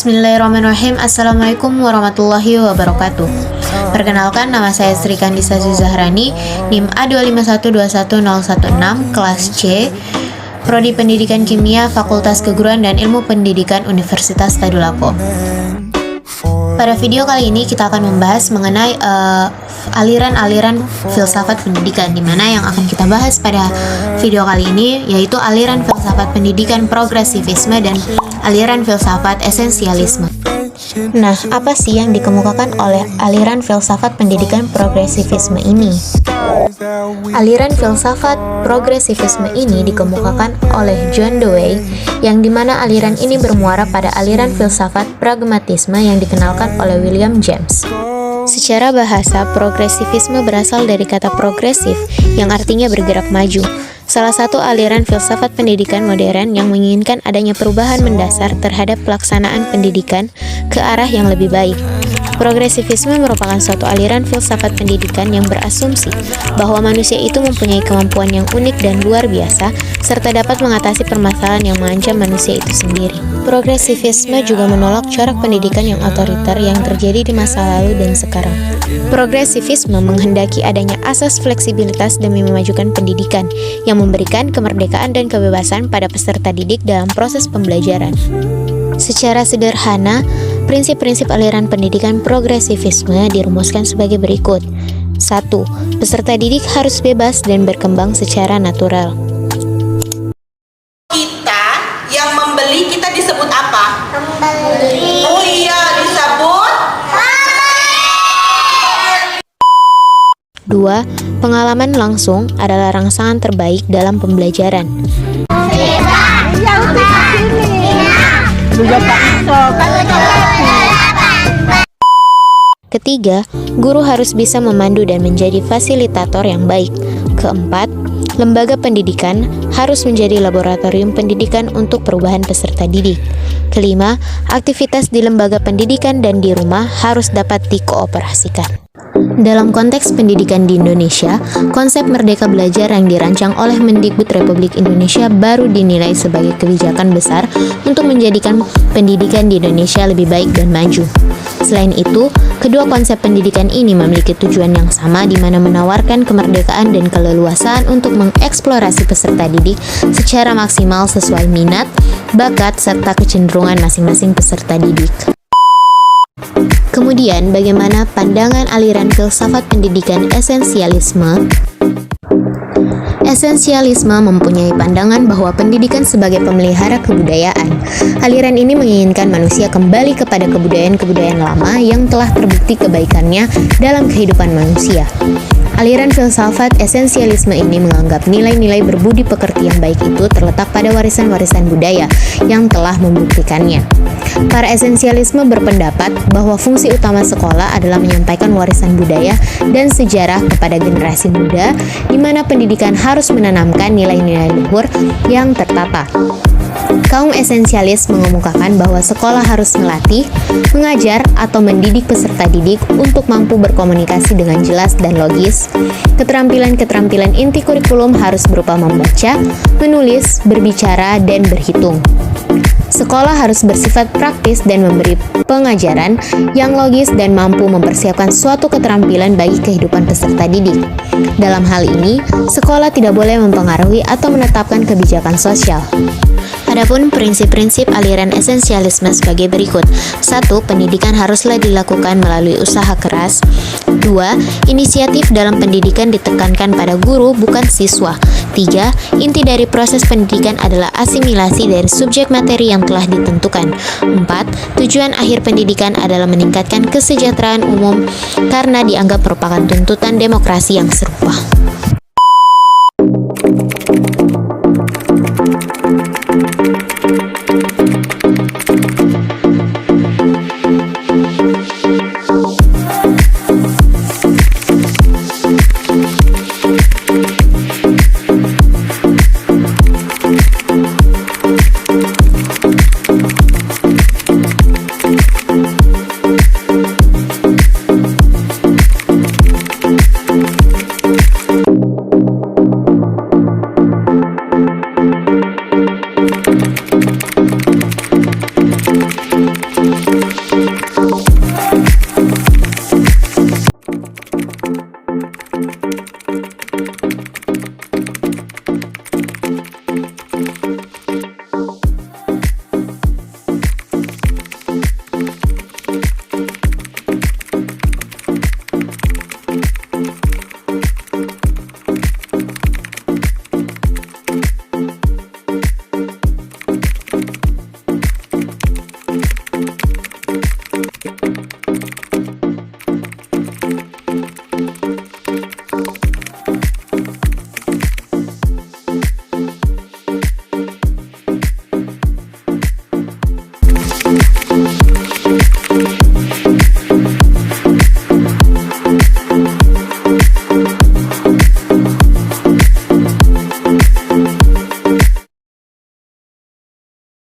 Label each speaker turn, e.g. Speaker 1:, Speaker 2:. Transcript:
Speaker 1: Bismillahirrahmanirrahim. Assalamualaikum warahmatullahi wabarakatuh. Perkenalkan, nama saya Sri Kandisa Zahrani, NIM A251210116, kelas C, Prodi Pendidikan Kimia, Fakultas Keguruan dan Ilmu Pendidikan Universitas Tadulako. Pada video kali ini kita akan membahas mengenai aliran-aliran filsafat pendidikan, di mana yang akan kita bahas pada video kali ini yaitu aliran filsafat pendidikan progresivisme dan aliran filsafat esensialisme. Nah, apa sih yang dikemukakan oleh aliran filsafat pendidikan progresivisme ini? Aliran filsafat progresivisme ini dikemukakan oleh John Dewey, yang dimana aliran ini bermuara pada aliran filsafat pragmatisme yang dikenalkan oleh William James. Secara bahasa, progresivisme berasal dari kata progresif, yang artinya bergerak maju. Salah satu aliran filsafat pendidikan modern yang menginginkan adanya perubahan mendasar terhadap pelaksanaan pendidikan ke arah yang lebih baik. Progresivisme merupakan suatu aliran filsafat pendidikan yang berasumsi bahwa manusia itu mempunyai kemampuan yang unik dan luar biasa, serta dapat mengatasi permasalahan yang mengancam manusia itu sendiri. Progresivisme juga menolak corak pendidikan yang otoriter yang terjadi di masa lalu dan sekarang. Progresivisme menghendaki adanya asas fleksibilitas demi memajukan pendidikan yang memberikan kemerdekaan dan kebebasan pada peserta didik dalam proses pembelajaran. Secara sederhana, prinsip-prinsip aliran pendidikan progresivisme dirumuskan sebagai berikut. 1. Peserta didik harus bebas dan berkembang secara natural.
Speaker 2: Kita yang membeli, kita disebut apa?
Speaker 3: Membeli.
Speaker 2: Oh iya, disebut
Speaker 1: 2. Pengalaman langsung adalah rangsangan terbaik dalam pembelajaran. Ketiga, guru harus bisa memandu dan menjadi fasilitator yang baik. Keempat, lembaga pendidikan harus menjadi laboratorium pendidikan untuk perubahan peserta didik. Kelima, aktivitas di lembaga pendidikan dan di rumah harus dapat dikooperasikan. Dalam konteks pendidikan di Indonesia, konsep Merdeka Belajar yang dirancang oleh Mendikbud Republik Indonesia baru dinilai sebagai kebijakan besar untuk menjadikan pendidikan di Indonesia lebih baik dan maju. Selain itu, kedua konsep pendidikan ini memiliki tujuan yang sama, di mana menawarkan kemerdekaan dan keleluasaan untuk mengeksplorasi peserta didik secara maksimal sesuai minat, bakat, serta kecenderungan masing-masing peserta didik. Kemudian, bagaimana pandangan aliran filsafat pendidikan esensialisme? Esensialisme mempunyai pandangan bahwa pendidikan sebagai pemelihara kebudayaan. Aliran ini menginginkan manusia kembali kepada kebudayaan-kebudayaan lama yang telah terbukti kebaikannya dalam kehidupan manusia. Aliran filsafat esensialisme ini menganggap nilai-nilai berbudi pekerti yang baik itu terletak pada warisan-warisan budaya yang telah membuktikannya. Para esensialisme berpendapat bahwa fungsi utama sekolah adalah menyampaikan warisan budaya dan sejarah kepada generasi muda, di mana pendidikan harus menanamkan nilai-nilai luhur yang tertata. Kaum esensialis mengemukakan bahwa sekolah harus melatih, mengajar, atau mendidik peserta didik untuk mampu berkomunikasi dengan jelas dan logis. Keterampilan-keterampilan inti kurikulum harus berupa membaca, menulis, berbicara, dan berhitung. Sekolah harus bersifat praktis dan memberi pengajaran yang logis dan mampu mempersiapkan suatu keterampilan bagi kehidupan peserta didik. Dalam hal ini, sekolah tidak boleh mempengaruhi atau menetapkan kebijakan sosial. Adapun prinsip-prinsip aliran esensialisme sebagai berikut. 1. Pendidikan haruslah dilakukan melalui usaha keras. 2. Inisiatif dalam pendidikan ditekankan pada guru, bukan siswa. 3. Inti dari proses pendidikan adalah asimilasi dari subjek materi yang telah ditentukan. 4. Tujuan akhir pendidikan adalah meningkatkan kesejahteraan umum karena dianggap merupakan tuntutan demokrasi yang serupa.